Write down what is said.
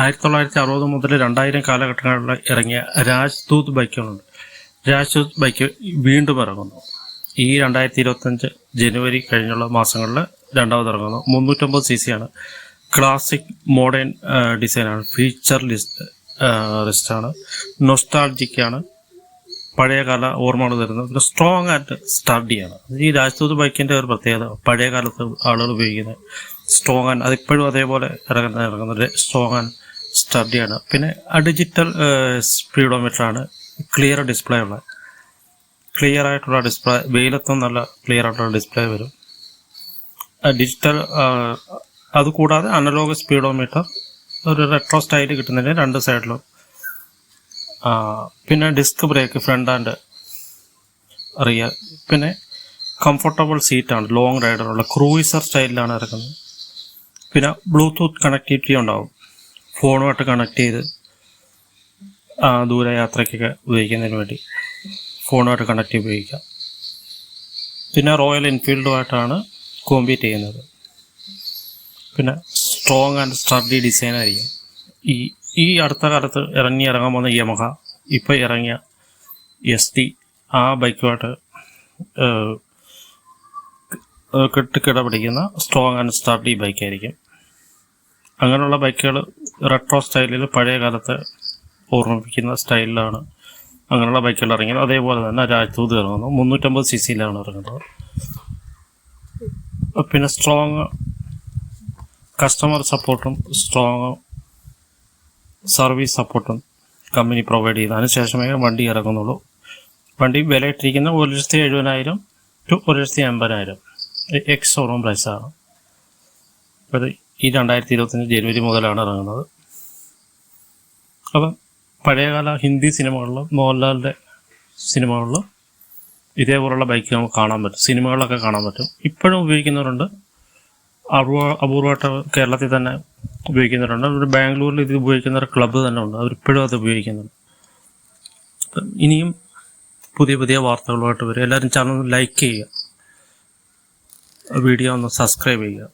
1960 മുതൽ 2000 കാലഘട്ടങ്ങളിൽ ഇറങ്ങിയ രാജ്ദൂത് ബൈക്കുകളുണ്ട്. രാജ്ദൂത് ബൈക്ക് വീണ്ടും ഇറങ്ങുന്നു. ഈ 2025 ജനുവരി കഴിഞ്ഞുള്ള മാസങ്ങളിൽ രണ്ടാമത് ഇറങ്ങുന്നു. 350 cc ആണ്. ക്ലാസിക് മോഡേൺ ഡിസൈനാണ്. ഫീച്ചർ ലിസ്റ്റാണ്. നൊസ്റ്റാൾജിക്കാണ്. പഴയകാല ഓർമ്മകൾ തരുന്നത്. പിന്നെ സ്ട്രോങ് ആൻഡ് സ്റ്റഡിയാണ്. ഈ രാജ്ദൂത് ബൈക്കിൻ്റെ ഒരു പ്രത്യേകത, പഴയ കാലത്ത് ആളുകൾ ഉപയോഗിക്കുന്നത് സ്ട്രോങ് ആൻഡ്, അതിപ്പോഴും അതേപോലെ ഇറങ്ങുന്നത് സ്ട്രോങ് ആൻഡ് സ്റ്റഡിയാണ്. പിന്നെ ഡിജിറ്റൽ സ്പീഡോമീറ്ററാണ്. ക്ലിയർ ഡിസ്പ്ലേ ഉള്ള, ക്ലിയർ ആയിട്ടുള്ള ഡിസ്പ്ലേ, വെയിലത്തും നല്ല ക്ലിയർ ആയിട്ടുള്ള ഡിസ്പ്ലേ വരും. ഡിജിറ്റൽ, അതുകൂടാതെ അനലോഗ് സ്പീഡോമീറ്റർ, ഒരു റെട്രോ സ്റ്റൈൽ കിട്ടുന്നതിന് രണ്ട് സൈഡിലും. പിന്നെ disc brake front and rear. പിന്നെ കംഫർട്ടബിൾ സീറ്റാണ്. ലോങ് റൈഡറുള്ള ക്രൂയിസർ സ്റ്റൈലിലാണ് ഇറക്കുന്നത്. പിന്നെ ബ്ലൂടൂത്ത് കണക്ടിവിറ്റി ഉണ്ടാവും. ഫോണുമായിട്ട് കണക്ട് ചെയ്ത് ദൂരയാത്രയ്ക്കൊക്കെ ഉപയോഗിക്കുന്നതിന് വേണ്ടി ഫോണുമായിട്ട് കണക്ട് ചെയ്ത് ഉപയോഗിക്കാം. പിന്നെ റോയൽ എൻഫീൽഡുമായിട്ടാണ് കോമ്പീറ്റ് ചെയ്യുന്നത്. പിന്നെ സ്ട്രോങ് ആൻഡ് സ്റ്റഡി ഡിസൈൻ ആയിരിക്കും. ഈ അടുത്ത കാലത്ത് ഇറങ്ങാൻ പോകുന്ന യമഹ, ഇപ്പോൾ ഇറങ്ങിയ ST, ആ ബൈക്കുമായിട്ട് കിടപിടിക്കുന്ന സ്ട്രോങ് ആൻഡ് സ്റ്റഡി ബൈക്കായിരിക്കും. അങ്ങനെയുള്ള ബൈക്കുകൾ റെട്രോ സ്റ്റൈലിൽ പഴയ കാലത്തെ ഓർമ്മിപ്പിക്കുന്ന സ്റ്റൈലിലാണ് അങ്ങനെയുള്ള ബൈക്കുകൾ ഇറങ്ങിയത്. അതേപോലെ തന്നെ രാജ്ദൂത് ഇറങ്ങുന്നു. 350 cc ഇറങ്ങുന്നത്. പിന്നെ സ്ട്രോങ് കസ്റ്റമർ സപ്പോർട്ടും സ്ട്രോങ് സർവീസ് സപ്പോർട്ടും കമ്പനി പ്രൊവൈഡ് ചെയ്തതിന് ശേഷമേ വണ്ടി ഇറങ്ങുന്നുള്ളൂ. വണ്ടി വില ഇട്ടിരിക്കുന്ന 1,70,000 to 1,80,000 എക്സ് ഷോറൂം പ്രൈസാണ്. അപ്പോൾ ഈ 2025 ജനുവരി മുതലാണ് ഇറങ്ങുന്നത്. അപ്പം പഴയകാല ഹിന്ദി സിനിമകളിലും മോഹൻലാലിൻ്റെ സിനിമകളിലും ഇതേപോലുള്ള ബൈക്ക് നമുക്ക് കാണാൻ പറ്റും. സിനിമകളിലൊക്കെ കാണാൻ പറ്റും. ഇപ്പോഴും ഉപയോഗിക്കുന്നവരുണ്ട്. അപൂർവമായിട്ട് കേരളത്തിൽ തന്നെ ഉപയോഗിക്കുന്നവരുണ്ട്. ഒരു ബാംഗ്ലൂരിൽ ഇത് ഉപയോഗിക്കുന്ന ഒരു ക്ലബ്ബ് തന്നെ ഉണ്ട്. അവരിപ്പോഴും അത് ഉപയോഗിക്കുന്നുണ്ട്. ഇനിയും പുതിയ പുതിയ വാർത്തകളുമായിട്ട് വരും. എല്ലാവരും ചാനൽ ലൈക്ക് ചെയ്യുക, വീഡിയോ ഒന്ന് സബ്സ്ക്രൈബ് ചെയ്യുക.